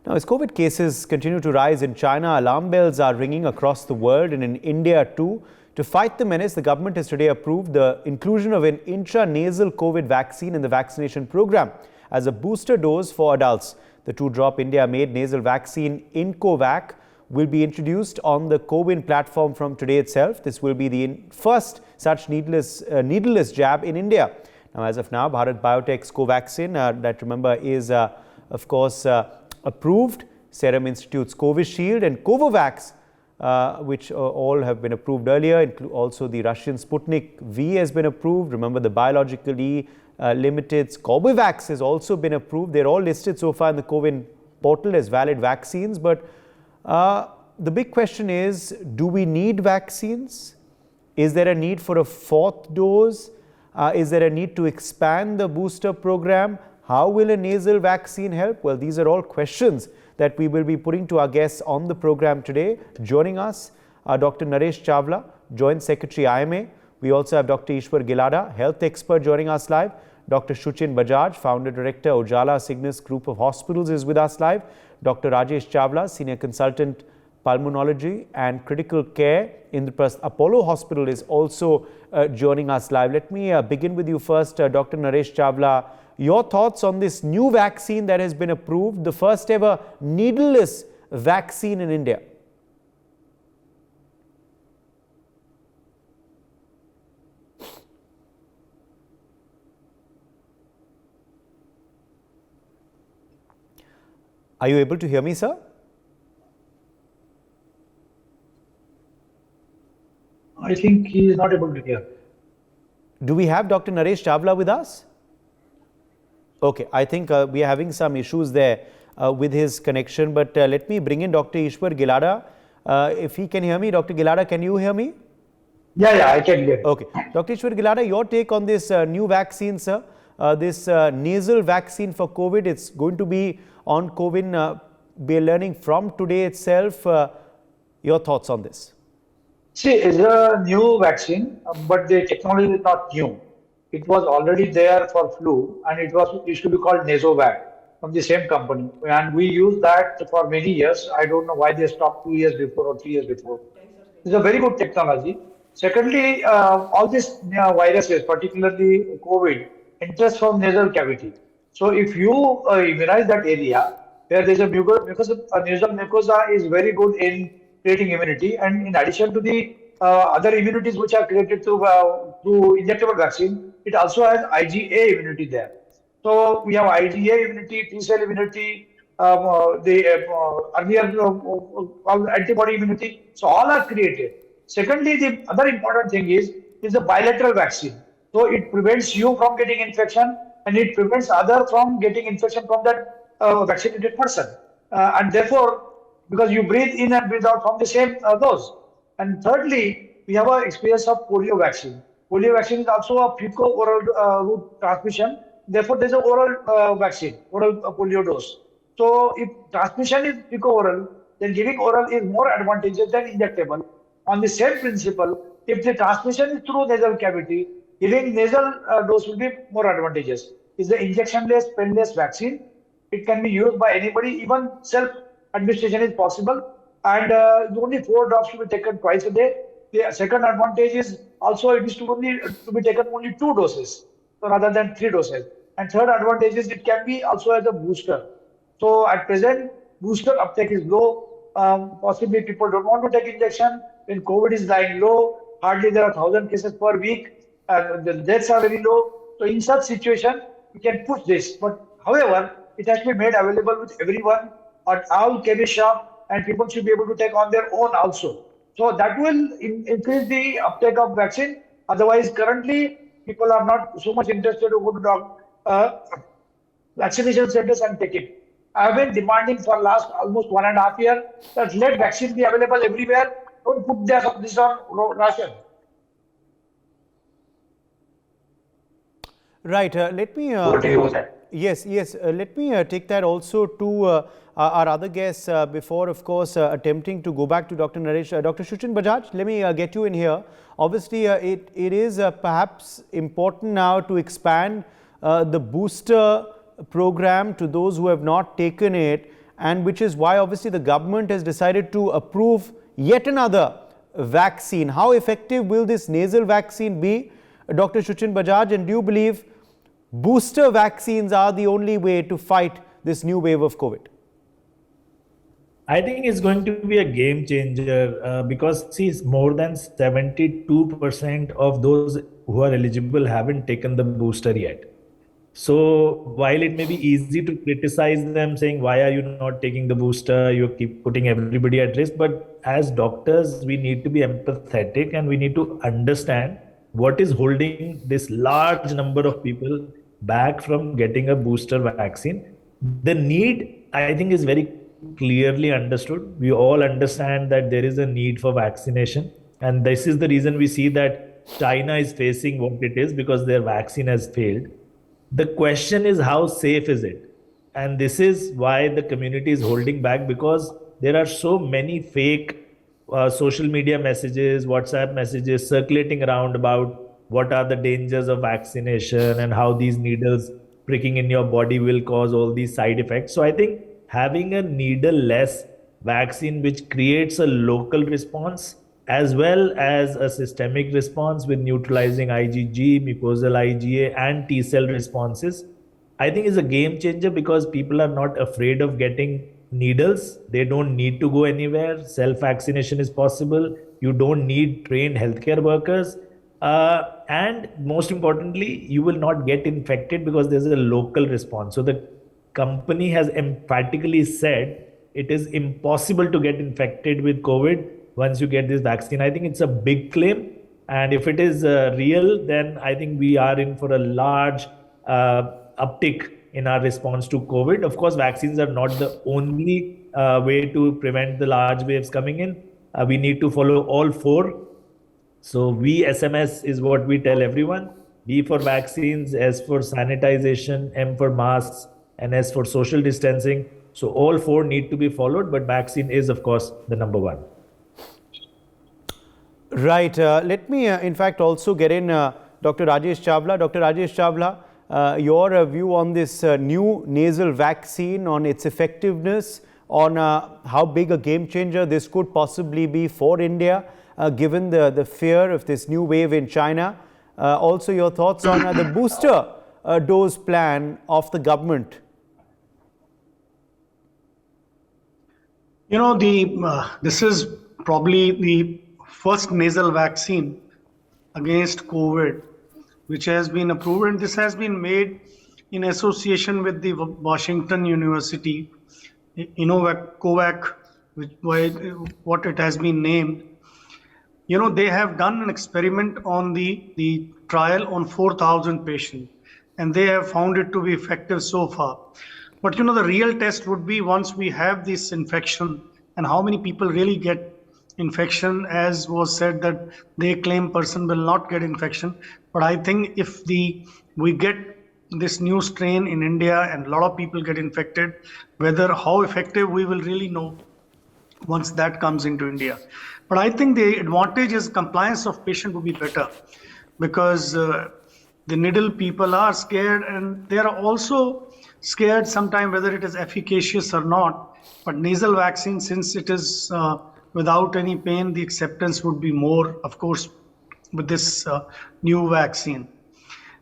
Now, as COVID cases continue to rise in China, alarm bells are ringing across the world and in India too. To fight the menace, the government has today approved the inclusion of an intranasal COVID vaccine in the vaccination program as a booster dose for adults. The two-drop India-made nasal vaccine Incovac will be introduced on the CoWIN platform from today itself. This will be the first such needleless jab in India. Now, as of now, Bharat Biotech's Covaxin, that remember is, of course, approved, Serum Institute's Covishield and Covovax, which all have been approved earlier. Also, the Russian Sputnik V has been approved. Remember, the biologically limited's Corbevax has also been approved. They're all listed so far in the CoWIN portal as valid vaccines. But the big question is, do we need vaccines? Is there a need for a fourth dose? Is there a need to expand the booster program? How will a nasal vaccine help? Well, these are all questions that we will be putting to our guests on the program today. Joining us are Dr. Naresh Chawla, Joint Secretary IMA. We also have Dr. Ishwar Gilada, health expert, joining us live. Dr. Shuchin Bajaj, Founder Director, Ujala Cygnus Group of Hospitals, is with us live. Dr. Rajesh Chawla, Senior Consultant, Pulmonology and Critical Care in the Apollo Hospital, is also joining us live. Let me begin with you first, Dr. Naresh Chawla. Your thoughts on this new vaccine that has been approved, the first ever needleless vaccine in India? Are you able to hear me, sir? I think he is not able to hear. Do we have Dr. Naresh Chawla with us? Okay, I think we are having some issues there with his connection, but let me bring in Dr. Ishwar Gilada. If he can hear me, Dr. Gilada, can you hear me? Yeah, I can hear. Okay. Dr. Ishwar Gilada, your take on this new vaccine, sir. This nasal vaccine for COVID, it's going to be on CoWIN. We are learning from today itself. Your thoughts on this? See, it's a new vaccine, but the technology is not new. It was already there for flu, and it used to be called Nasovac from the same company, and we used that for many years. I don't know why they stopped 2 years before or 3 years before. It's a very good technology. Secondly, all these viruses, particularly COVID, enters from nasal cavity. So if you immunize that area where there is a nasal mucosa is very good in creating immunity, and in addition to the other immunities which are created through injectable vaccine, it also has IgA immunity there. So we have IgA immunity, T-cell immunity, earlier antibody immunity. So all are created. Secondly, the other important thing is a bilateral vaccine. So it prevents you from getting infection, and it prevents other from getting infection from that vaccinated person. And therefore, because you breathe in and breathe out from the same dose. And thirdly, we have an experience of polio vaccine. Polio vaccine is also a fecal-oral route transmission. Therefore, there is an oral vaccine, oral polio dose. So, if transmission is fecal-oral, then giving oral is more advantageous than injectable. On the same principle, if the transmission is through nasal cavity, giving nasal dose will be more advantageous. It's the injection-less, pen-less vaccine. It can be used by anybody, even self-administration is possible. And only 4 drops to be taken twice a day. The second advantage is also it is to be taken only 2 doses rather than 3 doses. And third advantage is it can be also as a booster. So at present, booster uptake is low. Possibly people don't want to take injection. When COVID is lying low, hardly there are 1,000 cases per week. The deaths are very low. So in such situation, we can push this. But however, it has to be made available with everyone at all chemist shop, and people should be able to take on their own also. So that will increase the uptake of vaccine. Otherwise, currently, people are not so much interested to go to vaccination centers and take it. I have been demanding for last almost 1.5 years that let vaccine be available everywhere. Don't put this on ration. Right. Let me. Yes. Let me take that also to our other guests before, of course, attempting to go back to Dr. Naresh. Dr. Shuchin Bajaj, let me get you in here. Obviously, it is perhaps important now to expand the booster program to those who have not taken it. and which is why obviously the government has decided to approve yet another vaccine. How effective will this nasal vaccine be, Dr. Shuchin Bajaj, and do you believe booster vaccines are the only way to fight this new wave of COVID? I think it's going to be a game changer because see, more than 72% of those who are eligible haven't taken the booster yet. So while it may be easy to criticize them saying, why are you not taking the booster? You keep putting everybody at risk. But as doctors, we need to be empathetic and we need to understand what is holding this large number of people back from getting a booster vaccine. The need, I think, is very clearly understood. We all understand that there is a need for vaccination. And this is the reason we see that China is facing what it is because their vaccine has failed. The question is, how safe is it? And this is why the community is holding back, because there are so many fake social media messages, WhatsApp messages circulating around about what are the dangers of vaccination and how these needles pricking in your body will cause all these side effects. So I think having a needle-less vaccine which creates a local response as well as a systemic response with neutralizing IgG, mucosal IgA, and T cell responses, I think is a game changer because people are not afraid of getting needles. They don't need to go anywhere. Self-vaccination is possible. You don't need trained healthcare workers. And most importantly, you will not get infected because there's a local response. So the company has emphatically said it is impossible to get infected with COVID once you get this vaccine. I think it's a big claim. And if it is real, then I think we are in for a large uptick in our response to COVID. Of course, vaccines are not the only way to prevent the large waves coming in. We need to follow all four. So SMS is what we tell everyone. B for vaccines, S for sanitization, M for masks, and S for social distancing. So all four need to be followed, but vaccine is, of course, the number one. Right. Let me, in fact, also get in Dr. Rajesh Chawla. Dr. Rajesh Chawla, your view on this new nasal vaccine, on its effectiveness, on how big a game changer this could possibly be for India, given the fear of this new wave in China. Also, your thoughts on the booster dose plan of the government. You know, this is probably the first nasal vaccine against COVID, which has been approved, and this has been made in association with the Washington University, COVAC, what it has been named. You know, they have done an experiment on the trial on 4,000 patients, and they have found it to be effective so far. But you know, the real test would be once we have this infection and how many people really get infection. As was said, that they claim person will not get infection. But I think if we get this new strain in India and a lot of people get infected, how effective we will really know once that comes into India. But I think the advantage is compliance of patient would be better, because the needle people are scared, and they are also scared sometimes whether it is efficacious or not. But nasal vaccine, since it is without any pain, the acceptance would be more, of course, with this new vaccine.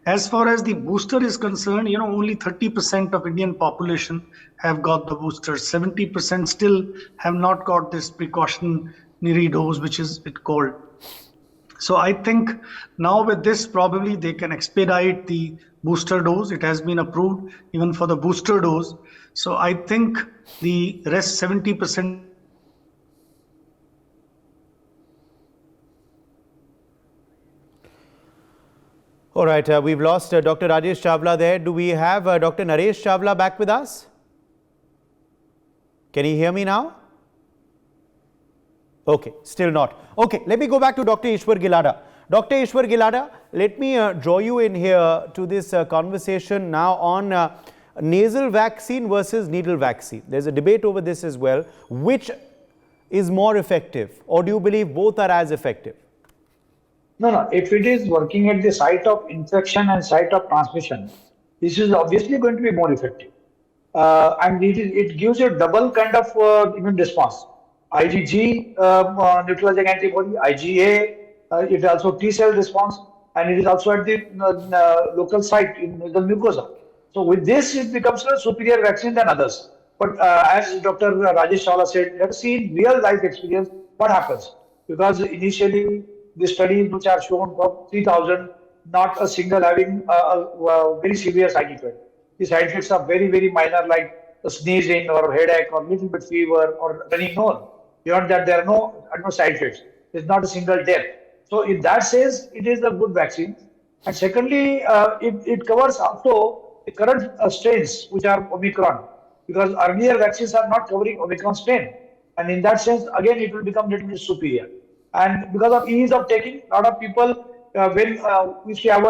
As far as the booster is concerned, you know, only 30% of Indian population have got the booster. 70% still have not got this precautionary dose, which is called. So I think now with this, probably they can expedite the booster dose. It has been approved even for the booster dose. So I think the rest 70%. All right, we've lost Dr. Rajesh Chawla there. Do we have Dr. Naresh Chawla back with us? Can you hear me now? Okay, still not. Okay, let me go back to Dr. Ishwar Gilada. Dr. Ishwar Gilada, let me draw you in here to this conversation now on nasal vaccine versus needle vaccine. There's a debate over this as well. Which is more effective, or do you believe both are as effective? No. If it is working at the site of infection and site of transmission, this is obviously going to be more effective. and it gives you double kind of immune response. IgG neutralizing antibody, IgA, it also T cell response, and it is also at the local site in the mucosa. So with this, it becomes a superior vaccine than others. But as Dr. Rajesh Chawla said, let's see in real life experience what happens. Because initially, the studies which are shown for 3,000, not a single having a very severe side effect. The side effects are very, very minor, like a sneezing or headache or little bit fever or running nose. Beyond that, there are no side effects. There's not a single death. So, in that sense, it is a good vaccine. And secondly, it covers also the current strains, which are Omicron, because earlier vaccines are not covering Omicron strain. And in that sense, again, it will become little bit superior. And because of ease of taking, a lot of people, when we used to have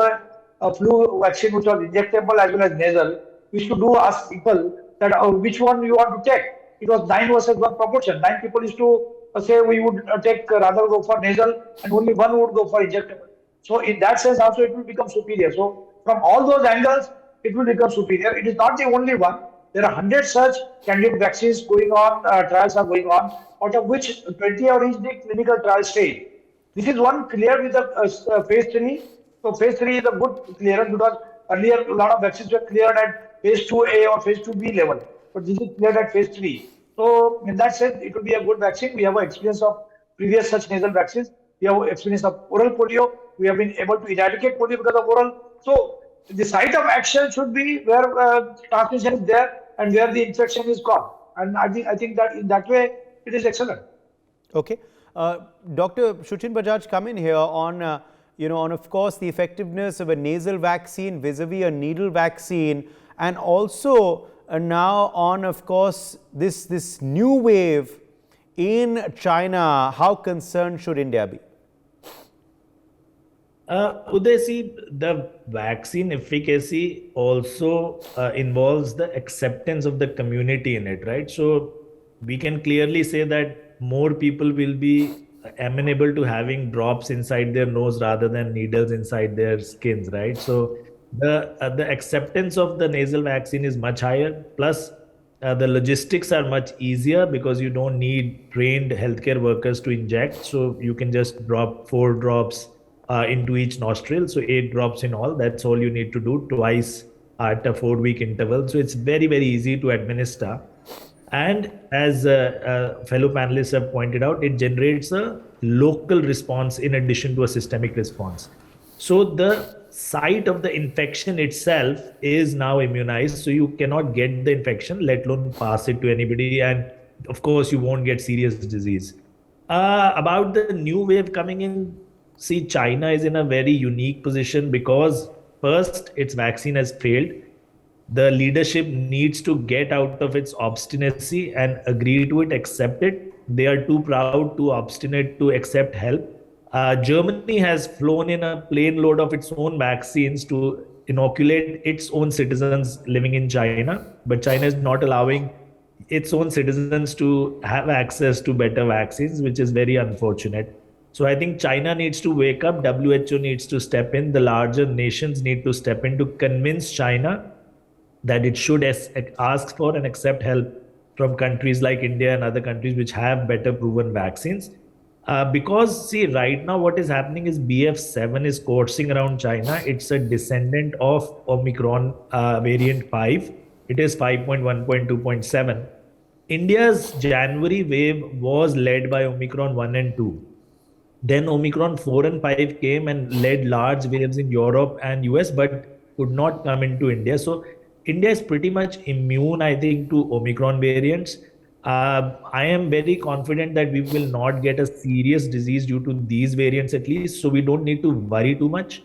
a flu vaccine which was injectable as well as nasal, we used to do ask people that which one you want to take. It was 9 versus 1 proportion. 9 people used to say we would take rather go for nasal, and only one would go for injectable. So in that sense, also it will become superior. So from all those angles, it will become superior. It is not the only one. There are 100 such candidate vaccines going on, trials are going on, out of which 20 have reached the clinical trial stage. This is one clear with the phase 3. So phase 3 is a good clearance because earlier a lot of vaccines were cleared at phase 2A or phase 2B level, but this is cleared at phase 3. So in that sense, it will be a good vaccine. We have an experience of previous such nasal vaccines. We have experience of oral polio. We have been able to eradicate polio because of oral. So the site of action should be where transmission is there and where the infection is gone. And I think that in that way it is excellent. Okay. Dr. Shuchin Bajaj, come in here on, on of course the effectiveness of a nasal vaccine vis-a-vis a needle vaccine, and also now on, of course, this new wave in China. How concerned should India be? Uday, see, the vaccine efficacy also involves the acceptance of the community in it, right? So we can clearly say that more people will be amenable to having drops inside their nose rather than needles inside their skins, right? So the acceptance of the nasal vaccine is much higher. Plus, the logistics are much easier because you don't need trained healthcare workers to inject. So you can just drop 4 drops into each nostril. So 8 drops in all. That's all you need to do twice at a 4-week interval. So it's very, very easy to administer. And as fellow panelists have pointed out, it generates a local response in addition to a systemic response. So the site of the infection itself is now immunized. So you cannot get the infection, let alone pass it to anybody. And of course, you won't get serious disease. About the new wave coming in, see, China is in a very unique position because first, its vaccine has failed. The leadership needs to get out of its obstinacy and agree to it, accept it. They are too proud, too obstinate to accept help. Germany has flown in a plane load of its own vaccines to inoculate its own citizens living in China, but China is not allowing its own citizens to have access to better vaccines, which is very unfortunate. So I think China needs to wake up, WHO needs to step in, the larger nations need to step in to convince China that it should ask for and accept help from countries like India and other countries which have better proven vaccines. Because see, right now what is happening is BF7 is coursing around China. It's a descendant of Omicron variant 5. It is 5.1.2.7. India's January wave was led by Omicron 1 and 2. Then Omicron 4 and 5 came and led large waves in Europe and US, but could not come into India. So India is pretty much immune, I think, to Omicron variants. I am very confident that we will not get a serious disease due to these variants at least. So we don't need to worry too much.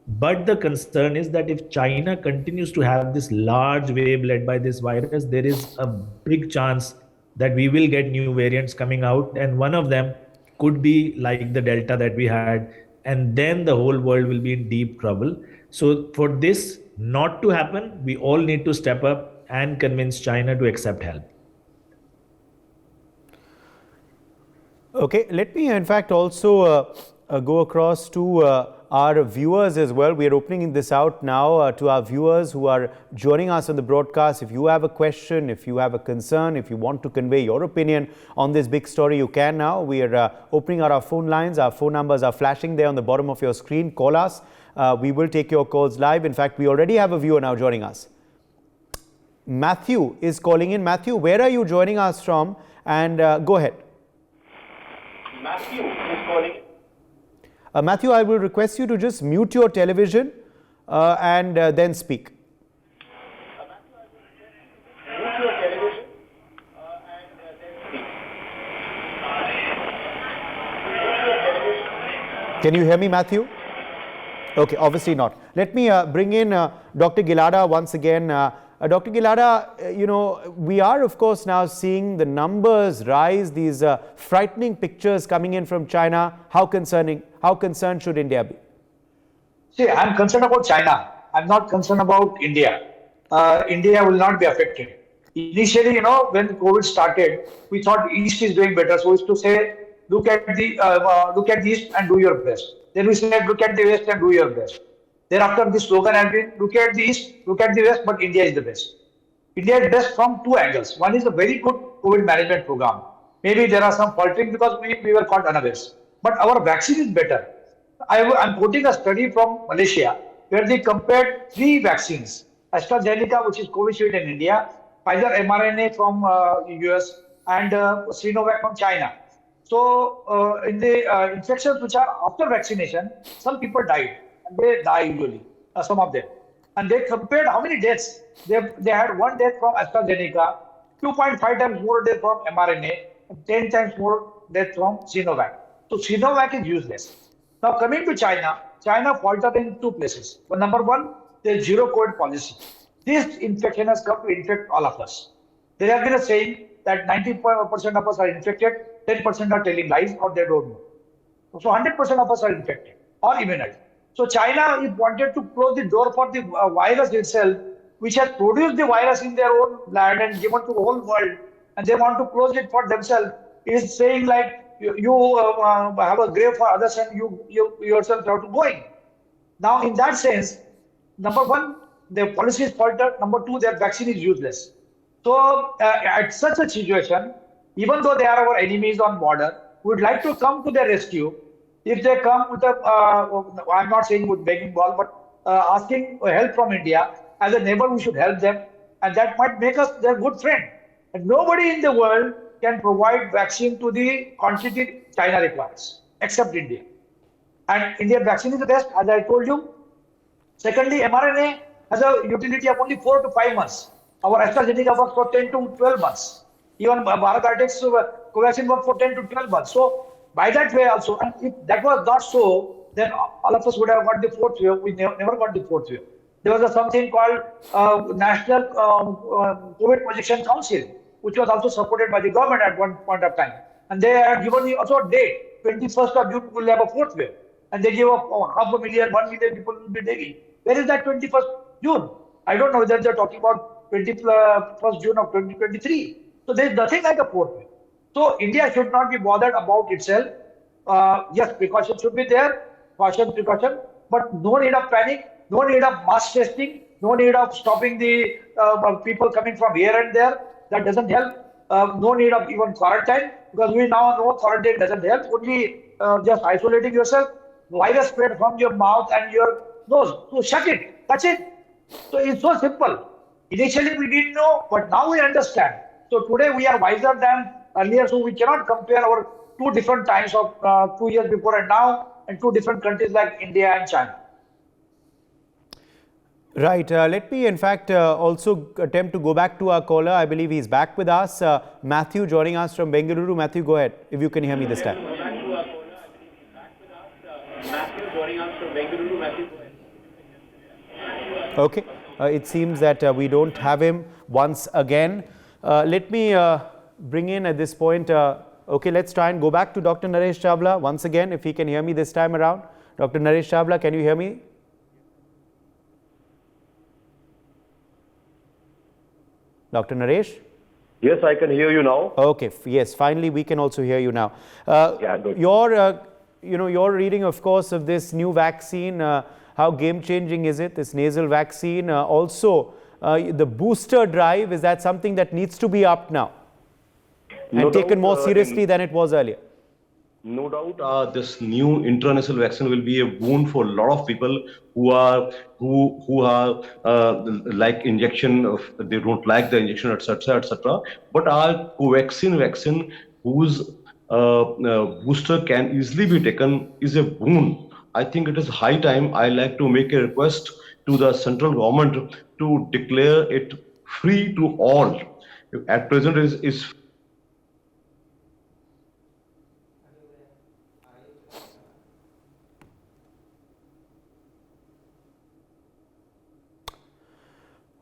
But the concern is that if China continues to have this large wave led by this virus, there is a big chance that we will get new variants coming out. And one of them could be like the Delta that we had. And then the whole world will be in deep trouble. So for this not to happen, we all need to step up and convince China to accept help. Okay, let me in fact also go across to our viewers as well. We are opening this out now to our viewers who are joining us on the broadcast. If you have a question, if you have a concern, if you want to convey your opinion on this big story, you can now. We are opening out our phone lines. Our phone numbers are flashing there on the bottom of your screen. Call us. We will take your calls live. In fact, we already have a viewer now joining us. Matthew is calling in. Matthew, where are you joining us from? And go ahead. Matthew is calling. Matthew, I will request you to just mute your television and then speak. Mute your television and then speak. Can you hear me, Matthew? Okay, obviously not. Let me bring in Dr. Gilada once again. Dr. Gilada, we are of course now seeing the numbers rise, these frightening pictures coming in from China. How concerned should India be? See, I'm concerned about China. I'm not concerned about India. India will not be affected. Initially, when COVID started, we thought East is doing better. So we used to say, look at the East and do your best. Then we said, look at the West and do your best. Thereafter, the slogan has been, look at the East, look at the West, but India is the best. India is best from two angles. One is a very good COVID management program. Maybe there are some faltering because we were caught unawares. But our vaccine is better. I'm quoting a study from Malaysia where they compared three vaccines. AstraZeneca, which is Covishield in India, Pfizer mRNA from US, and Sinovac from China. So in the infections which are after vaccination, some people died. They die usually, some of them. And they compared how many deaths. They had one death from AstraZeneca, 2.5 times more death from mRNA, and 10 times more death from Sinovac. So Sinovac is useless. Now coming to China, China faltered in two places. Well, number one, their zero COVID policy. This infection has come to infect all of us. There has been a saying that 90% of us are infected, 10% are telling lies or they don't know. So 100% of us are infected or immunized. So China, if wanted to close the door for the virus itself, which has produced the virus in their own land and given to the whole world, and they want to close it for themselves, is saying like you have a grave for others and you yourself have to go in. Now, in that sense, number one, their policy is faltered. Number two, their vaccine is useless. So at such a situation, even though they are our enemies on border, we would like to come to their rescue. If they come with I'm not saying with begging ball, but asking help from India, as a neighbor, we should help them. And that might make us their good friend. And nobody in the world can provide vaccine to the quantity China requires, except India. And Indian vaccine is the best, as I told you. Secondly, mRNA has a utility of only 4 to 5 months. Our AstraZeneca works for 10 to 12 months. Even Bharat Biotech's Covaxin works for 10 to 12 months. So, by that way also, and if that was not so, then all of us would have got the fourth wave. We never got the fourth wave. There was something called National COVID Projection Council, which was also supported by the government at one point of time. And they had given also a date, 21st of June, we'll have a fourth wave. And they gave up 500,000, 1 million people will be taking. Where is that 21st June? I don't know whether they're talking about 21st June of 2023. So there's nothing like a fourth wave. So India should not be bothered about itself. Yes, precaution should be there, precaution, but no need of panic, no need of mass testing, no need of stopping the people coming from here and there. That doesn't help. No need of even quarantine, because we now know quarantine doesn't help. Only just isolating yourself, virus spread from your mouth and your nose. So shut it. That's it. So it's so simple. Initially we didn't know, but now we understand. So today we are wiser than earlier, so we cannot compare our two different times of 2 years before and now, and two different countries like India and China. Right. Let me, in fact, also attempt to go back to our caller. I believe he's back with us. Matthew joining us from Bengaluru. Matthew, go ahead, if you can hear me this time. Okay. It seems that we don't have him once again. Let me bring in at this point. Okay, let's try and go back to Dr. Naresh Chawla once again, if he can hear me this time around. Dr. Naresh Chawla, can you hear me? Dr. Naresh? Yes, I can hear you now. Okay, yes, finally we can also hear you now. Yeah, good. your reading, of course, of this new vaccine. How game-changing is it, this nasal vaccine? Also, the booster drive, is that something that needs to be upped now and No taken doubt, more seriously than it was earlier? No doubt, this new intranasal vaccine will be a boon for a lot of people who are like injection of, they don't like the injection, etc., etc. But our Covaxin vaccine, whose booster can easily be taken, is a boon. I think it is high time. I like to make a request to the central government to declare it free to all. At present, is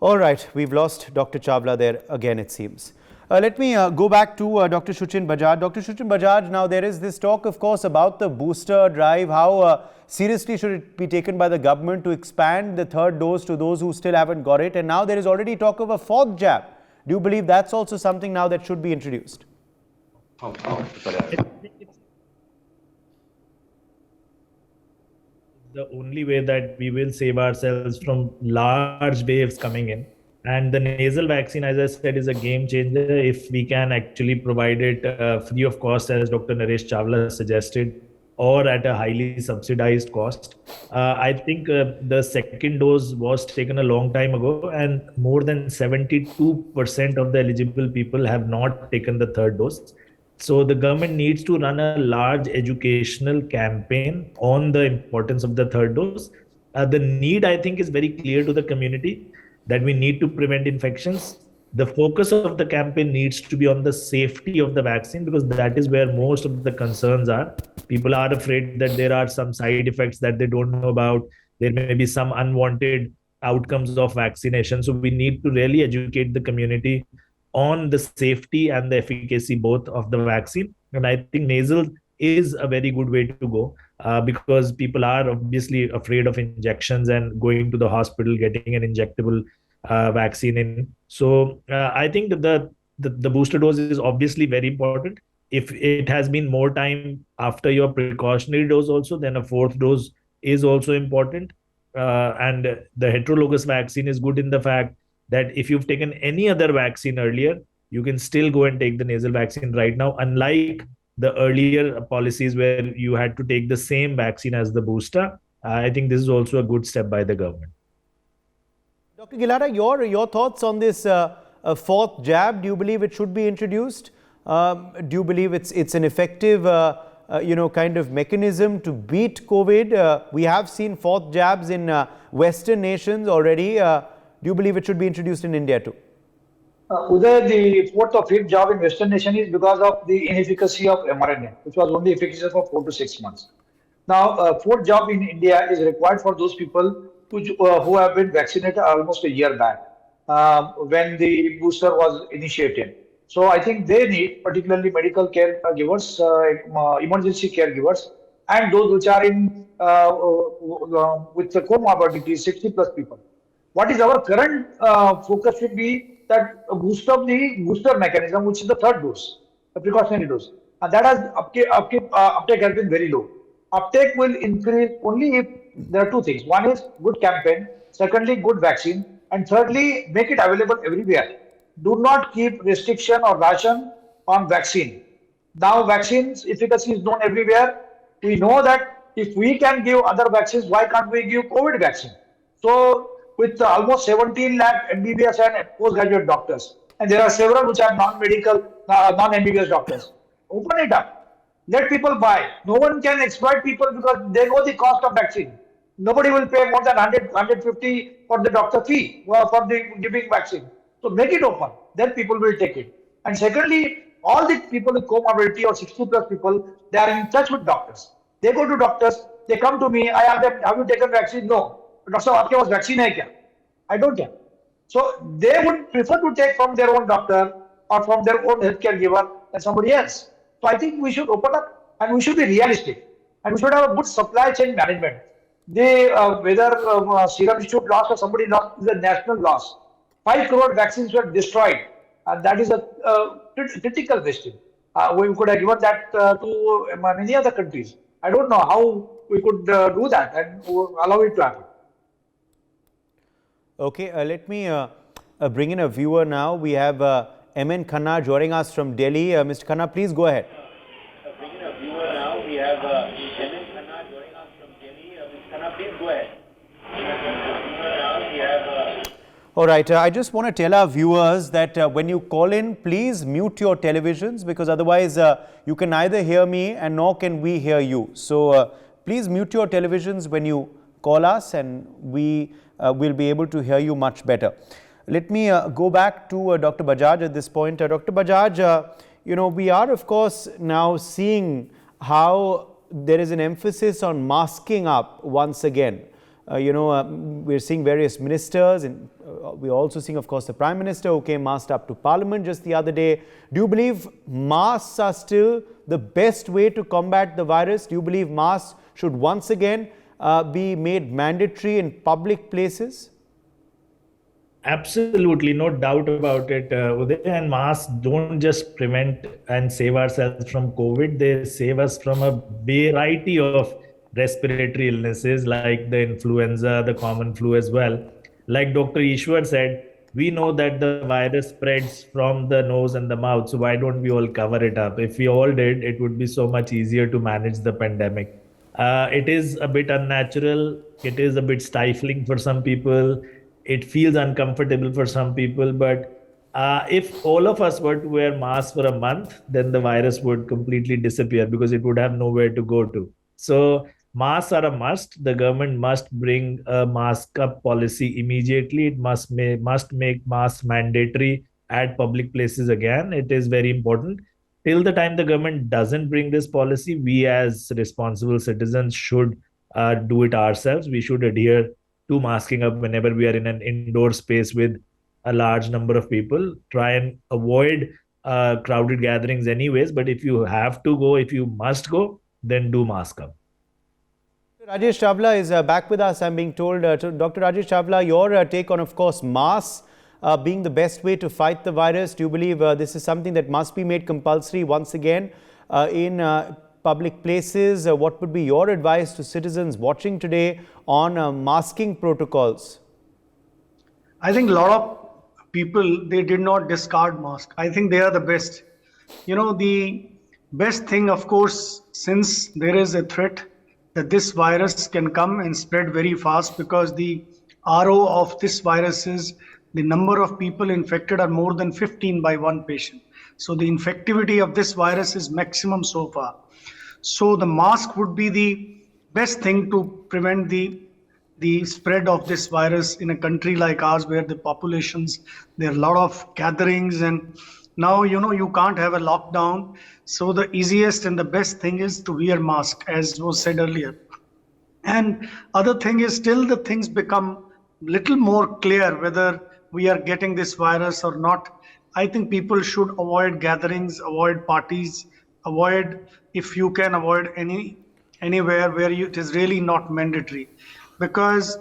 All right, we've lost Dr. Chawla there again, it seems. Let me go back to Dr. Shuchin Bajaj. Dr. Shuchin Bajaj, now there is this talk, of course, about the booster drive. How seriously should it be taken by the government to expand the third dose to those who still haven't got it? And now there is already talk of a fourth jab. Do you believe that's also something now that should be introduced? The only way that we will save ourselves from large waves coming in. And the nasal vaccine, as I said, is a game changer if we can actually provide it free of cost, as Dr. Naresh Chawla suggested, or at a highly subsidized cost. I think the second dose was taken a long time ago, and more than 72% of the eligible people have not taken the third dose. So the government needs to run a large educational campaign on the importance of the third dose. The need, I think, is very clear to the community that we need to prevent infections. The focus of the campaign needs to be on the safety of the vaccine, because that is where most of the concerns are. People are afraid that there are some side effects that they don't know about. There may be some unwanted outcomes of vaccination. So we need to really educate the community on the safety and the efficacy both of the vaccine. And I think nasal is a very good way to go because people are obviously afraid of injections and going to the hospital, getting an injectable vaccine in. So I think that the booster dose is obviously very important. If it has been more time after your precautionary dose also, then a fourth dose is also important. And the heterologous vaccine is good in the fact that if you've taken any other vaccine earlier, you can still go and take the nasal vaccine right now, unlike the earlier policies where you had to take the same vaccine as the booster. I think this is also a good step by the government. Dr. Gilada, your thoughts on this fourth jab? Do you believe it should be introduced? Do you believe it's an effective kind of mechanism to beat COVID? We have seen fourth jabs in Western nations already. Do you believe it should be introduced in India too? Uday, the fourth or fifth job in Western nation is because of the inefficacy of mRNA, which was only efficacious for 4 to 6 months. Now, fourth job in India is required for those people who have been vaccinated almost a year back when the booster was initiated. So I think they need, particularly medical care givers, emergency caregivers, and those which are in with the comorbidities, 60 plus people. What is our current focus should be that boost up the booster mechanism, which is the third dose, the precautionary dose. And that has uptake has been very low. Uptake will increase only if there are two things. One is good campaign, secondly, good vaccine, and thirdly, make it available everywhere. Do not keep restriction or ration on vaccine. Now, vaccines efficacy is known everywhere. We know that if we can give other vaccines, why can't we give COVID vaccine? So, with almost 17 lakh MBBS and postgraduate doctors, and there are several which are non-medical, non-MBBS doctors. Open it up. Let people buy. No one can exploit people because they know the cost of vaccine. Nobody will pay more than 100, 150 for the doctor fee for the giving vaccine. So make it open. Then people will take it. And secondly, all the people with comorbidity or 60 plus people, they are in touch with doctors. They go to doctors. They come to me. I ask them, have you taken vaccine? No. Doctor, आपके पास vaccine है क्या? I don't care. So they would prefer to take from their own doctor or from their own healthcare giver than somebody else. So I think we should open up and we should be realistic and we should have a good supply chain management. Whether Serum Institute lost or somebody lost is a national loss. 5 crore vaccines were destroyed, and that is a critical wastage. We could have given that to many other countries. I don't know how we could do that and allow it to happen. Okay, let me bring in a viewer now. We have MN Khanna joining us from Delhi. Mr. Khanna, please go ahead. All right, I just want to tell our viewers that when you call in, please mute your televisions, because otherwise you can neither hear me and nor can we hear you. So please mute your televisions when you call us, and we will be able to hear you much better. Let me go back to Dr. Bajaj at this point. Dr. Bajaj, we are of course now seeing how there is an emphasis on masking up once again. We're seeing various ministers, and we're also seeing, of course, the Prime Minister who came masked up to Parliament just the other day. Do you believe masks are still the best way to combat the virus? Do you believe masks should once again be made mandatory in public places? Absolutely, no doubt about it, Uday. And masks don't just prevent and save ourselves from COVID, they save us from a variety of respiratory illnesses like the influenza, the common flu as well. Like Dr. Ishwar said, we know that the virus spreads from the nose and the mouth. So why don't we all cover it up? If we all did, it would be so much easier to manage the pandemic. It is a bit unnatural. It is a bit stifling for some people. It feels uncomfortable for some people. But if all of us were to wear masks for a month, then the virus would completely disappear because it would have nowhere to go to. So masks are a must. The government must bring a mask up policy immediately. It must make masks mandatory at public places again. It is very important. Till the time the government doesn't bring this policy, we as responsible citizens should do it ourselves. We should adhere to masking up whenever we are in an indoor space with a large number of people. Try and avoid crowded gatherings anyways. But if you have to go, if you must go, then do mask up. Rajesh Chawla is back with us, I'm being told. Dr. Rajesh Chawla, your take on, of course, masks being the best way to fight the virus. Do you believe this is something that must be made compulsory once again in public places? What would be your advice to citizens watching today on masking protocols? I think a lot of people, they did not discard masks. I think they are the best. The best thing, of course, since there is a threat that this virus can come and spread very fast, because the RO of this virus is the number of people infected are more than 15 by one patient. So the infectivity of this virus is maximum so far. So the mask would be the best thing to prevent the spread of this virus in a country like ours, where the populations, there are a lot of gatherings, and now you can't have a lockdown. So the easiest and the best thing is to wear mask, as was said earlier. And other thing is, still the things become little more clear whether we are getting this virus or not. I think people should avoid gatherings, avoid parties, avoid, if you can avoid anywhere where it is really not mandatory. Because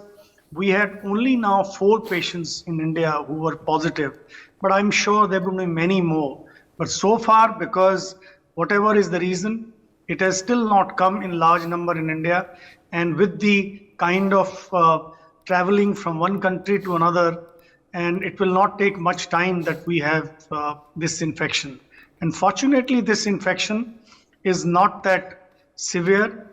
we had only now 4 patients in India who were positive, but I'm sure there will be many more. But so far, because whatever is the reason, it has still not come in large number in India. And with the kind of traveling from one country to another, and it will not take much time that we have this infection. And fortunately, this infection is not that severe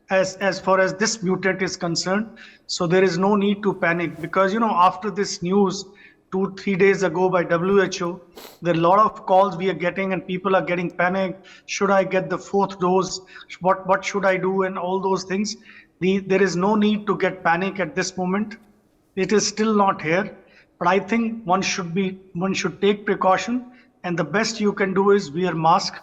as far as this mutant is concerned. So there is no need to panic, because after this news 2-3 days ago by WHO, there are a lot of calls we are getting, and people are getting panicked. Should I get the 4th dose? What should I do? And all those things. There is no need to get panic at this moment. It is still not here, but I think one should take precaution, and the best you can do is wear mask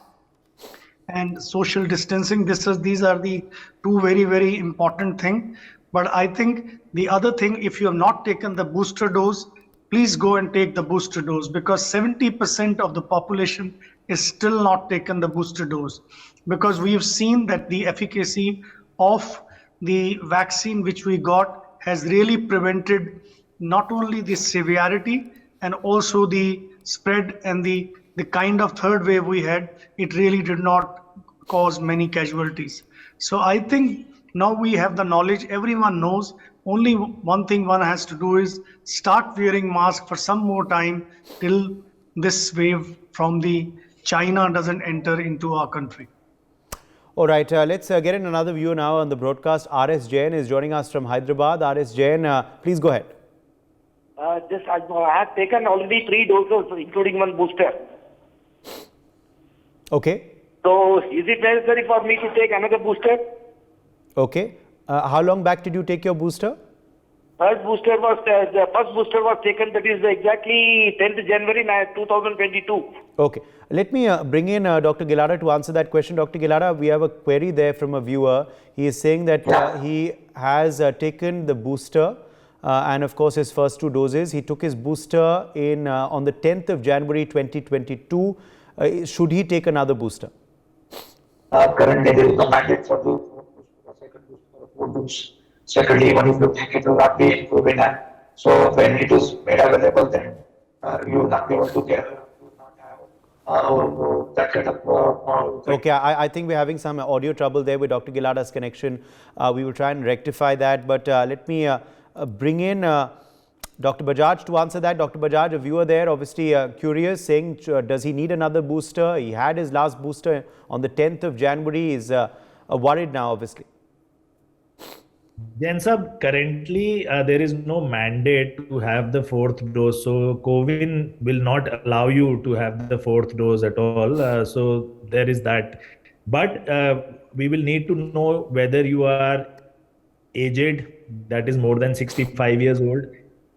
and social distancing. These are the 2 very, very important things. But I think the other thing, if you have not taken the booster dose, please go and take the booster dose, because 70% of the population is still not taken the booster dose, because we have seen that the efficacy of the vaccine which we got has really prevented not only the severity and also the spread, and the kind of third wave we had, it really did not cause many casualties. So I think now we have the knowledge, everyone knows. Only one thing one has to do is start wearing mask for some more time till this wave from the China doesn't enter into our country. All right, let's get in another viewer now on the broadcast. R.S. Jain is joining us from Hyderabad. R.S. Jain, please go ahead. I have taken already 3 doses, including 1 booster. Okay. So, is it necessary for me to take another booster? Okay. How long back did you take your booster? The first booster was taken, that is exactly 10th January 2022. Okay. Let me bring in Dr. Gilada to answer that question. Dr. Gilada, we have a query there from a viewer. He is saying that he has taken the booster and of course his first 2 doses. He took his booster in on the 10th of January 2022. Should he take another booster? Currently, there is no mandate for the second booster of 4 doses. Secondly, even if you take it, will not be proven. So when it is made available, then you will not be able to get that kind of. Okay, I think we're having some audio trouble there with Dr. Gilada's connection. We will try and rectify that, but let me bring in Dr. Bajaj to answer that. Dr. Bajaj, a viewer there, obviously curious, saying does he need another booster? He had his last booster on the 10th of January. He's worried now, obviously. Jain sab, currently there is no mandate to have the 4th dose. So COVID will not allow you to have the 4th dose at all. So there is that. But we will need to know whether you are aged, that is more than 65 years old.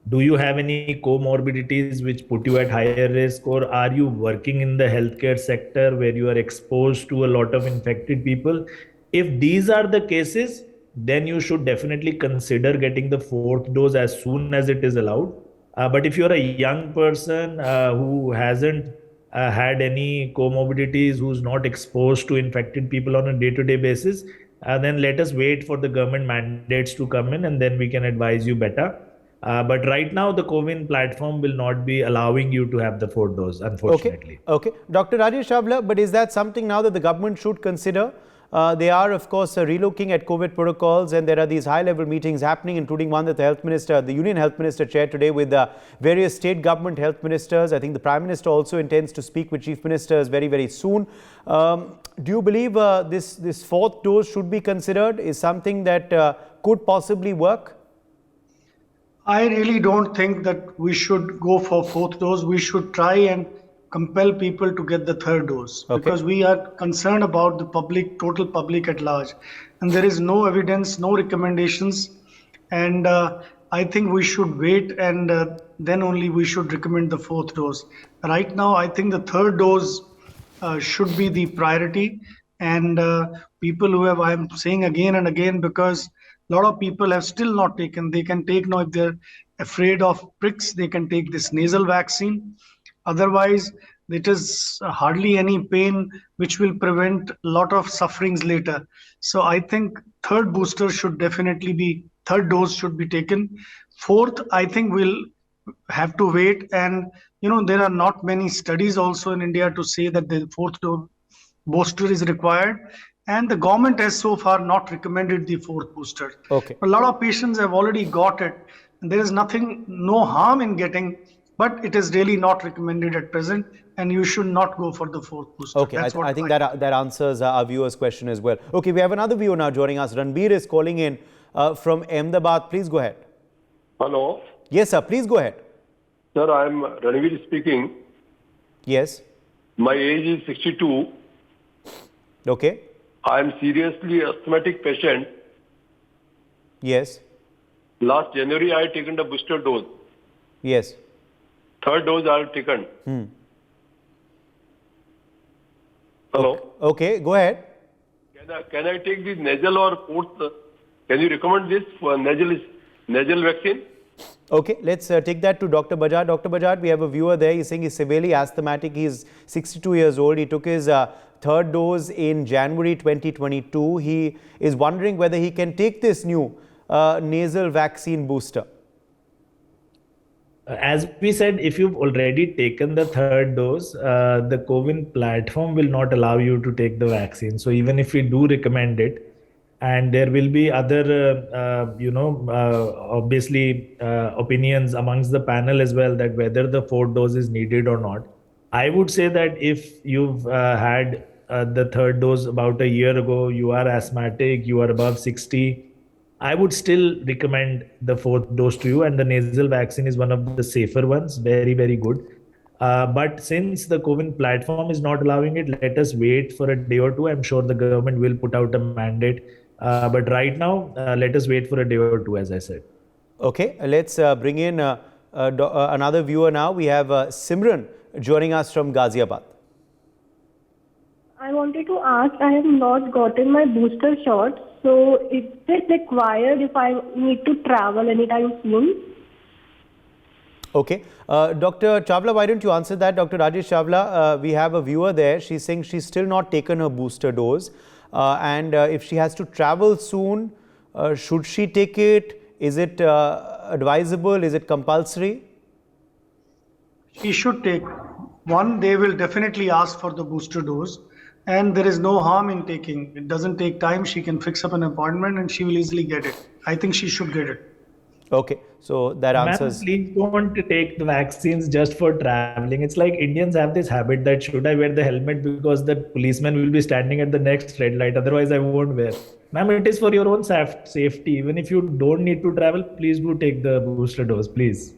Do you have any comorbidities which put you at higher risk, or are you working in the healthcare sector where you are exposed to a lot of infected people? If these are the cases, then you should definitely consider getting the 4th dose as soon as it is allowed. But if you're a young person who hasn't had any comorbidities, who's not exposed to infected people on a day-to-day basis, then let us wait for the government mandates to come in and then we can advise you better. But right now, the COVID platform will not be allowing you to have the 4th dose, unfortunately. Okay. Dr. Rajesh Chavla, but is that something now that the government should consider? They are, of course, relooking at COVID protocols, and there are these high-level meetings happening, including one that the Union Health Minister chaired today with various state government health ministers. I think the Prime Minister also intends to speak with chief ministers very, very soon. Do you believe this 4th dose should be considered, is something that could possibly work? I really don't think that we should go for 4th dose. We should try and compel people to get the 3rd dose, because we are concerned about the public, total public at large. And there is no evidence, no recommendations. And I think we should wait, and then only we should recommend the 4th dose. Right now, I think the 3rd dose should be the priority. And people who have, I'm saying again and again, because a lot of people have still not taken. They can take now, if they're afraid of pricks, they can take this nasal vaccine. Otherwise, it is hardly any pain, which will prevent a lot of sufferings later. So I think 3rd booster should definitely be, 3rd dose should be taken. 4th, I think we'll have to wait. And, there are not many studies also in India to say that the 4th dose booster is required. And the government has so far not recommended the 4th booster. Okay. A lot of patients have already got it. And there is no harm in getting, but it is really not recommended at present. And you should not go for the 4th booster. Okay, I think that answers our viewer's question as well. Okay, we have another viewer now joining us. Ranbir is calling in from Ahmedabad. Please go ahead. Hello. Yes, sir. Please go ahead. Sir, I am Ranveer speaking. Yes. My age is 62. Okay. I am seriously asthmatic patient. Yes. Last January, I had taken the booster dose. Yes. 3rd dose I have taken. Hello. Okay, go ahead. Can I take the nasal or 4th? Can you recommend this for nasal vaccine? Okay, let's take that to Dr. Bajaj. Dr. Bajaj, we have a viewer there. He's saying he's severely asthmatic. He's 62 years old. He took his 3rd dose in January 2022. He is wondering whether he can take this new nasal vaccine booster. As we said, if you've already taken the third dose, the COVID platform will not allow you to take the vaccine. So even if we do recommend it, and there will be other, obviously opinions amongst the panel as well that whether the fourth dose is needed or not. I would say that if you've had the third dose about a year ago, you are asthmatic, you are above 60, I would still recommend the fourth dose to you, and the nasal vaccine is one of the safer ones, very, very good. But since the COVID platform is not allowing it, let us wait for a day or two. I'm sure the government will put out a mandate. But right now, let us wait for a day or two, as I said. Okay, let's bring in another viewer now. We have Simran joining us from Ghaziabad. I wanted to ask, I have not gotten my booster shot. So is it required if I need to travel anytime soon? Okay. Dr. Chawla, why don't you answer that? Dr. Rajesh Chawla, we have a viewer there. She's saying she's still not taken her booster dose. And if she has to travel soon, should she take it? Is it advisable? Is it compulsory? She should take one. They will definitely ask for the booster dose. And there is no harm in taking. It doesn't take time. She can fix up an appointment and she will easily get it. I think she should get it. Okay, so that answers. Ma'am, please don't take the vaccines just for traveling. It's like Indians have this habit that should I wear the helmet because the policeman will be standing at the next red light, otherwise I won't wear. Ma'am, it is for your own safety. Even if you don't need to travel, please do take the booster dose, please.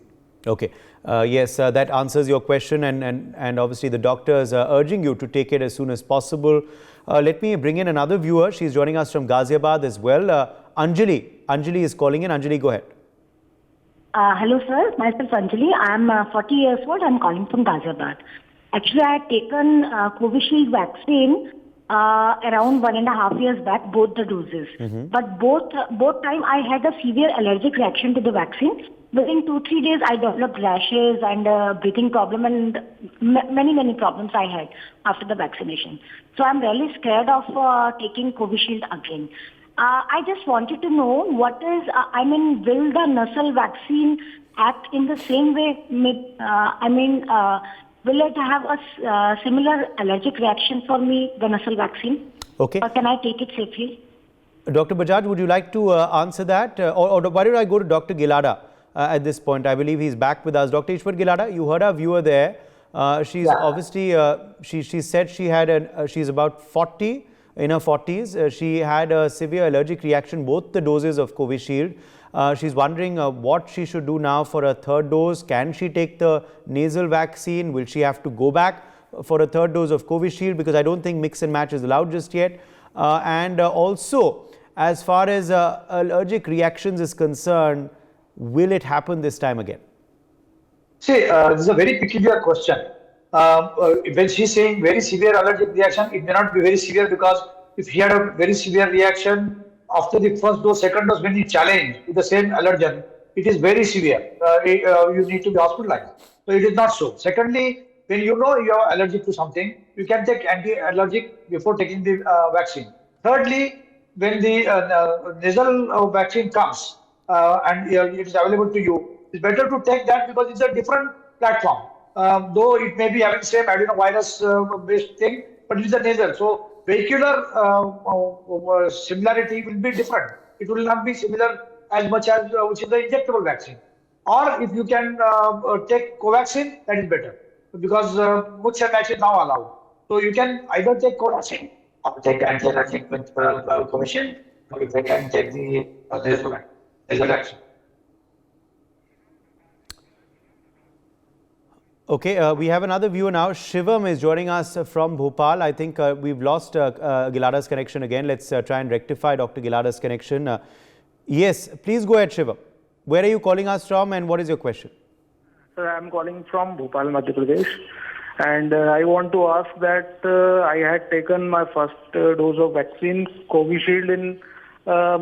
Okay. Yes, that answers your question, and obviously the doctors are urging you to take it as soon as possible. Let me bring in another viewer. She's joining us from Ghaziabad as well. Anjali. Anjali is calling in. Anjali, go ahead. Hello, sir. Myself Anjali. I'm 40 years old. I'm calling from Ghaziabad. Actually, I had taken Covishield vaccine around 1.5 years back, both the doses. But both time I had a severe allergic reaction to the vaccine. Within 2-3 days, I developed rashes and breathing problem and many problems I had after the vaccination. So I'm really scared of taking Covishield again. I just wanted to know what is, will the Nasal vaccine act in the same way? Will it have a similar allergic reaction for me, the Nasal vaccine? Okay. Or can I take it safely? Dr. Bajaj, would you like to answer that? Or why don't I go to Dr. Gilada at this point? I believe he's back with us. Dr. Ishwar Gilada, you heard our viewer there. She's obviously, she said she had, she's about 40, in her 40s. She had a severe allergic reaction, both the doses of Covishield. She's wondering what she should do now for a third dose. Can she take the nasal vaccine? Will she have to go back for a third dose of Covishield? Because I don't think mix and match is allowed just yet. And also, as far as allergic reactions is concerned, will it happen this time again? See, this is a very peculiar question. When she's saying very severe allergic reaction, it may not be very severe because if he had a very severe reaction after the first dose, second dose, when he challenged with the same allergen, it is very severe. You need to be hospitalized. So it is not so. Secondly, when you know you are allergic to something, you can take anti-allergic before taking the vaccine. Thirdly, when the nasal vaccine comes and it is available to you, it's better to take that because it's a different platform. Though it may be having the same adenovirus based thing, but it's a nasal. So vehicular similarity will be different. It will not be similar as much as which is the injectable vaccine. Or if you can take Covaxin, that is better because mix and match is now allowed. So you can either take Covaxin or take anti-allergic with Covishield, or you can take the nasal vaccine. Okay, we have another viewer now. Shivam is joining us from Bhopal. I think we've lost Gilada's connection again. Let's try and rectify Dr. Gilada's connection. Yes, please go ahead, Shivam. Where are you calling us from and what is your question? Sir, I'm calling from Bhopal, Madhya Pradesh. And I want to ask that I had taken my first dose of vaccine, Covishield, in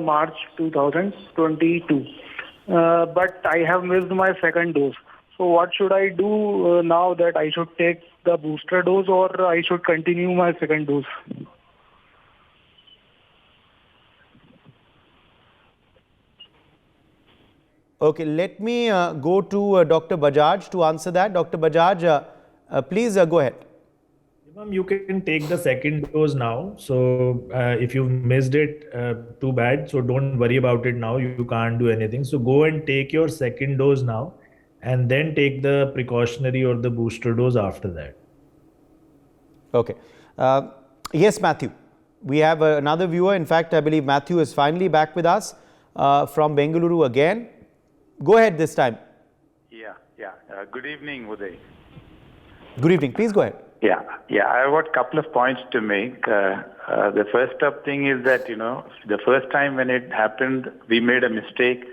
March 2022. But I have missed my second dose. So what should I do now that I should take the booster dose or I should continue my second dose? Okay, let me go to Dr. Bajaj to answer that. Dr. Bajaj, please go ahead. You can take the second dose now. So if you missed it, too bad. So don't worry about it now. You can't do anything. So go and take your second dose now, and then take the precautionary or the booster dose after that. Okay. Yes, Matthew. We have another viewer. In fact, I believe Matthew is finally back with us from Bengaluru again. Go ahead this time. Yeah. Good evening, Uday. Good evening. Please go ahead. Yeah. I have got a couple of points to make. The first up thing is that, the first time when it happened, we made a mistake.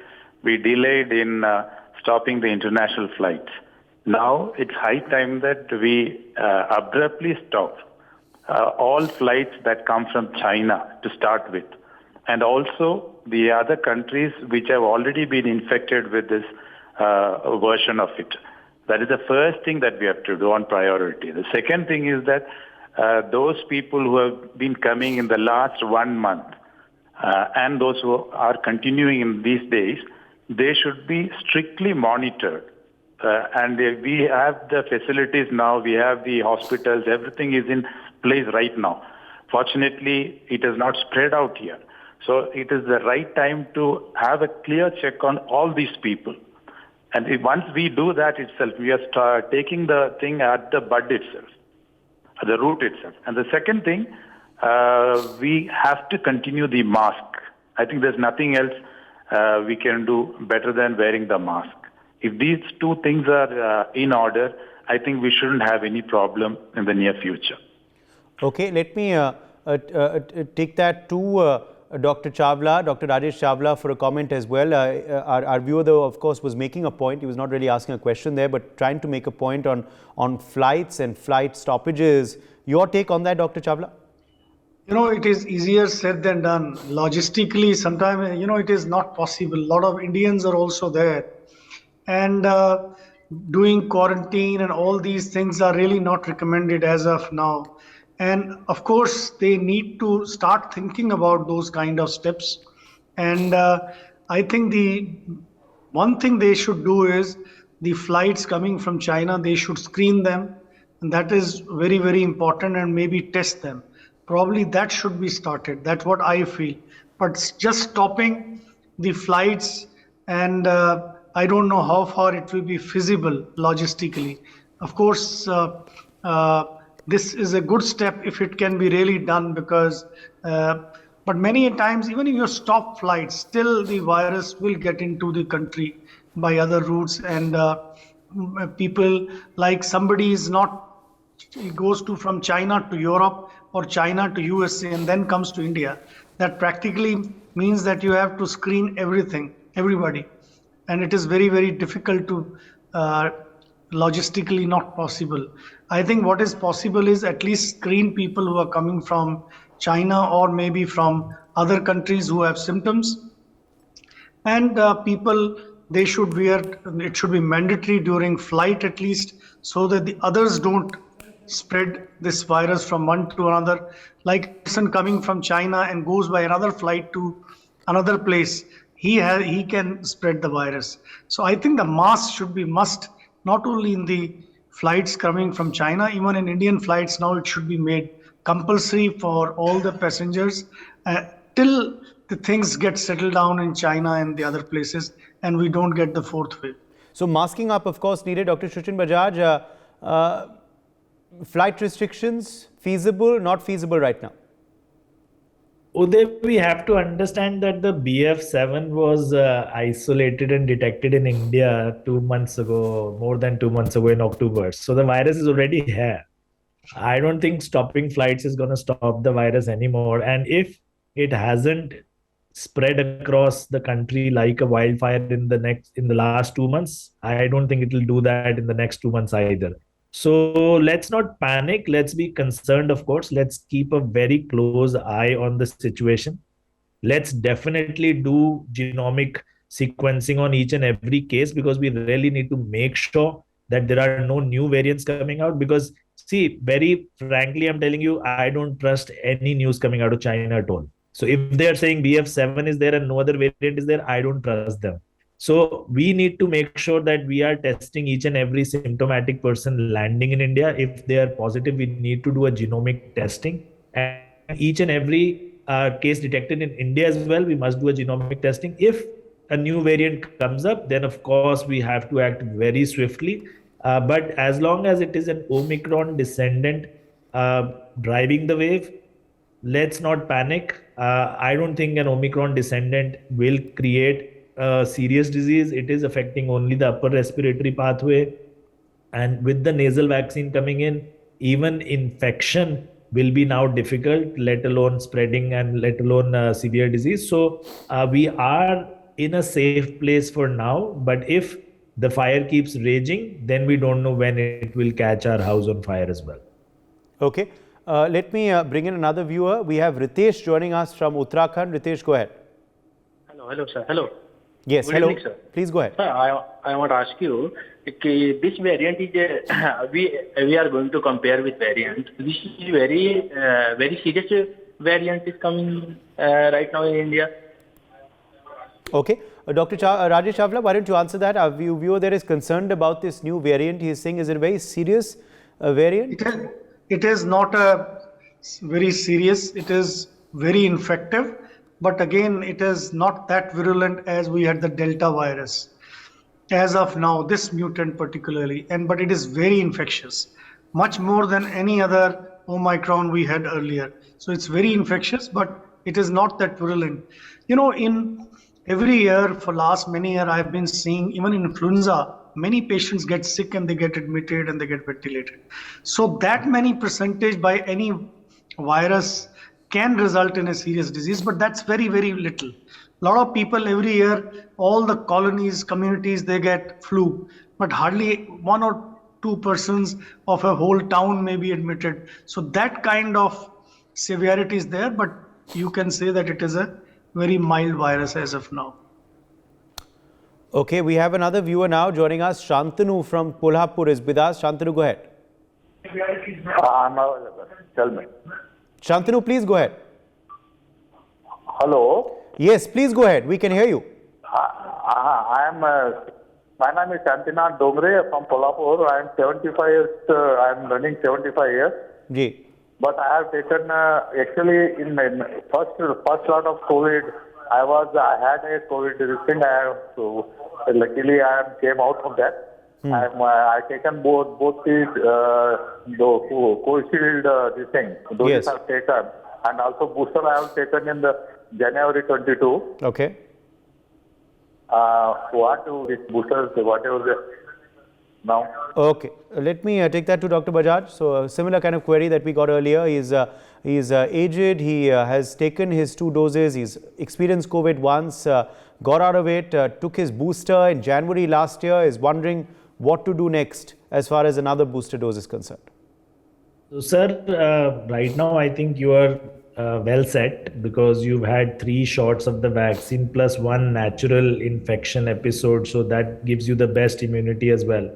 We delayed in stopping the international flights. Now it's high time that we abruptly stop all flights that come from China to start with. And also the other countries which have already been infected with this version of it. That is the first thing that we have to do on priority. The second thing is that those people who have been coming in the last 1 month and those who are continuing in these days, they should be strictly monitored. And we have the facilities now, we have the hospitals, everything is in place right now. Fortunately, it has not spread out here. So it is the right time to have a clear check on all these people. And once we do that itself, we are taking the thing at the bud itself, at the root itself. And the second thing, we have to continue the mask. I think there's nothing else we can do better than wearing the mask. If these two things are in order, I think we shouldn't have any problem in the near future. Okay, let me take that to Dr. Chawla, Dr. Rajesh Chawla for a comment as well. Our viewer, though, of course, was making a point. He was not really asking a question there, but trying to make a point on flights and flight stoppages. Your take on that, Dr. Chawla? It is easier said than done. Logistically, sometimes, it is not possible. A lot of Indians are also there. And doing quarantine and all these things are really not recommended as of now. And of course, they need to start thinking about those kind of steps. And I think the one thing they should do is the flights coming from China, they should screen them. And that is very, very important, and maybe test them. Probably that should be started. That's what I feel. But just stopping the flights, and I don't know how far it will be feasible logistically. Of course, this is a good step if it can be really done, because but many times, even if you stop flights, still the virus will get into the country by other routes. And people, like somebody is not, he goes to from China to Europe or China to USA and then comes to India. That practically means that you have to screen everybody. And it is very, very difficult to logistically not possible. I think what is possible is at least screen people who are coming from China or maybe from other countries who have symptoms. And people, they should wear, it should be mandatory during flight at least, so that the others don't spread this virus from one to another. Like a person coming from China and goes by another flight to another place, he can spread the virus. So I think the mask should be must, not only in the flights coming from China, even in Indian flights now it should be made compulsory for all the passengers till the things get settled down in China and the other places and we don't get the fourth wave. So masking up, of course, needed. Dr. Sachin Bajaj, flight restrictions, feasible, not feasible right now? Uday, we have to understand that the BF7 was isolated and detected in India 2 months ago, more than 2 months ago in October. So the virus is already here. I don't think stopping flights is going to stop the virus anymore. And if it hasn't spread across the country like a wildfire in the last 2 months, I don't think it will do that in the next 2 months either. So let's not panic. Let's be concerned, of course. Let's keep a very close eye on the situation. Let's definitely do genomic sequencing on each and every case, because we really need to make sure that there are no new variants coming out. Because, see, very frankly, I'm telling you, I don't trust any news coming out of China at all. So if they're saying BF7 is there and no other variant is there, I don't trust them. So we need to make sure that we are testing each and every symptomatic person landing in India. If they are positive, we need to do a genomic testing. And each and every case detected in India as well, we must do a genomic testing. If a new variant comes up, then of course we have to act very swiftly. But as long as it is an Omicron descendant driving the wave, let's not panic. I don't think an Omicron descendant will create a serious disease. It is affecting only the upper respiratory pathway. And with the nasal vaccine coming in, even infection will be now difficult, let alone spreading and let alone severe disease. So we are in a safe place for now. But if the fire keeps raging, then we don't know when it will catch our house on fire as well. Okay. Let me bring in another viewer. We have Ritesh joining us from Uttarakhand. Ritesh, go ahead. Hello, sir. Hello. Yes, Good hello. evening, sir. Please go ahead. Sir, I want to ask you, this variant is we are going to compare with variant. This is very serious variant is coming right now in India. Okay. Dr. Rajesh Chawla, why don't you answer that? Our viewer there is concerned about this new variant. He is saying, is it a very serious variant? It is not a very serious. It is very infective. But again, it is not that virulent as we had the Delta virus. As of now, this mutant particularly, but it is very infectious, much more than any other Omicron we had earlier. So it's very infectious, but it is not that virulent. You know, in every year for last many years, I've been seeing even influenza, many patients get sick and they get admitted and they get ventilated. So that many percentage by any virus can result in a serious disease, but that's very, very little. A lot of people every year, all the colonies, communities, they get flu, but hardly 1 or 2 persons of a whole town may be admitted. So that kind of severity is there, but you can say that it is a very mild virus as of now. Okay, we have another viewer now joining us. Shantanu from Kolhapur is with us. Shantanu, go ahead. Tell me. Shantanu, please go ahead. Hello. Yes, please go ahead. We can hear you. My name is Shantinath Dongre from Kolhapur. I am 75 years. I am running 75 years. Ji. But I have taken actually in my first lot of COVID. I had a COVID thing. Luckily I came out of that. I taken both the Covishield this thing. Those yes. I have taken, and also booster I have taken in the January 22. Okay. What do these boosters? Whatever the now? Okay. Let me take that to Dr. Bajaj. So a similar kind of query that we got earlier. He's aged. He has taken his 2 doses. He's experienced COVID once, got out of it, took his booster in January last year, is wondering what to do next as far as another booster dose is concerned. So, sir, right now I think you are well set because you've had 3 shots of the vaccine plus 1 natural infection episode. So that gives you the best immunity as well.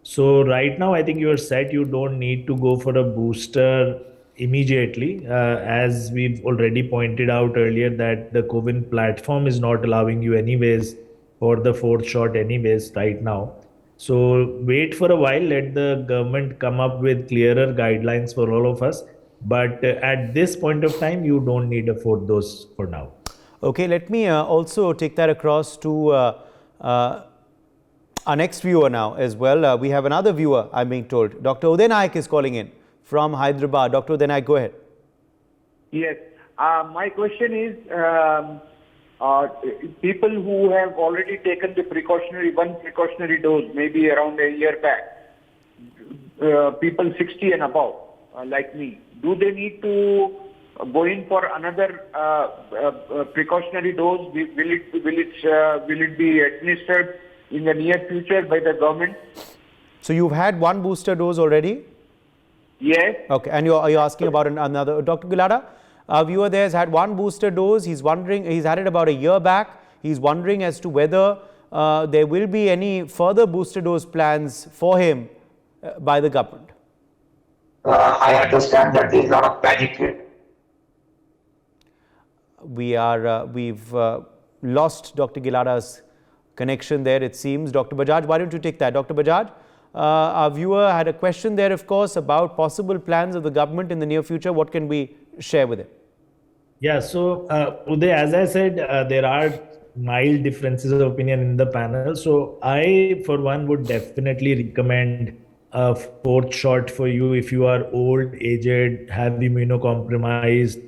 So right now I think you are set. You don't need to go for a booster immediately. As we've already pointed out earlier that the COVID platform is not allowing you anyways for the 4th shot anyways right now. So wait for a while, let the government come up with clearer guidelines for all of us. But at this point of time, you don't need a 4th dose for now. Okay, let me also take that across to our next viewer now as well. We have another viewer, I'm being told. Dr. Uday Naik is calling in from Hyderabad. Dr. Uday Naik, go ahead. Yes. My question is, people who have already taken the one precautionary dose, maybe around a year back, people 60 and above, like me, do they need to go in for another precautionary dose? Will it be administered in the near future by the government? So you've had 1 booster dose already? Yes. Okay, and you're asking about another. Dr. Gulada, our viewer there has had 1 booster dose. He's wondering, he's had it about a year back. He's wondering as to whether there will be any further booster dose plans for him by the government. I understand that there's a lot of panic here. We've lost Dr. Gilada's connection there, it seems. Dr. Bajaj, why don't you take that? Dr. Bajaj, our viewer had a question there, of course, about possible plans of the government in the near future. What can we share with him? Yeah, so Uday, as I said, there are mild differences of opinion in the panel. So I, for one, would definitely recommend a fourth shot for you if you are old, aged, have immunocompromised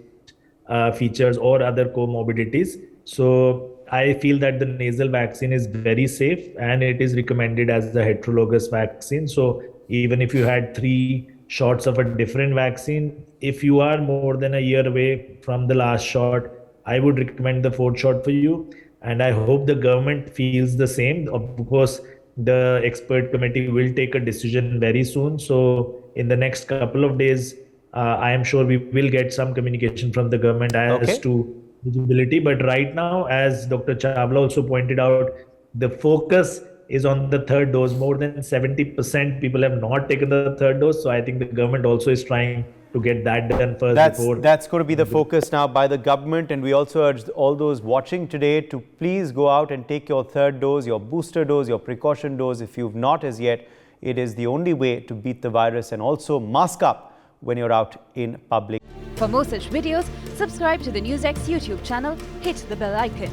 features or other comorbidities. So I feel that the nasal vaccine is very safe and it is recommended as the heterologous vaccine. So even if you had 3 shots of a different vaccine, if you are more than a year away from the last shot, I would recommend the fourth shot for you. And I hope the government feels the same. Of course, the expert committee will take a decision very soon. So in the next couple of days, I am sure we will get some communication from the government as to visibility. But right now, as Dr. Chawla also pointed out, the focus is on the third dose. More than 70% people have not taken the third dose. So I think the government also is trying to get that done first. That's going to be the focus now by the government. And we also urge all those watching today to please go out and take your third dose, your booster dose, your precaution dose. If you've not as yet, it is the only way to beat the virus. And also mask up when you're out in public. For more such videos, subscribe to the NewsX YouTube channel, hit the bell icon.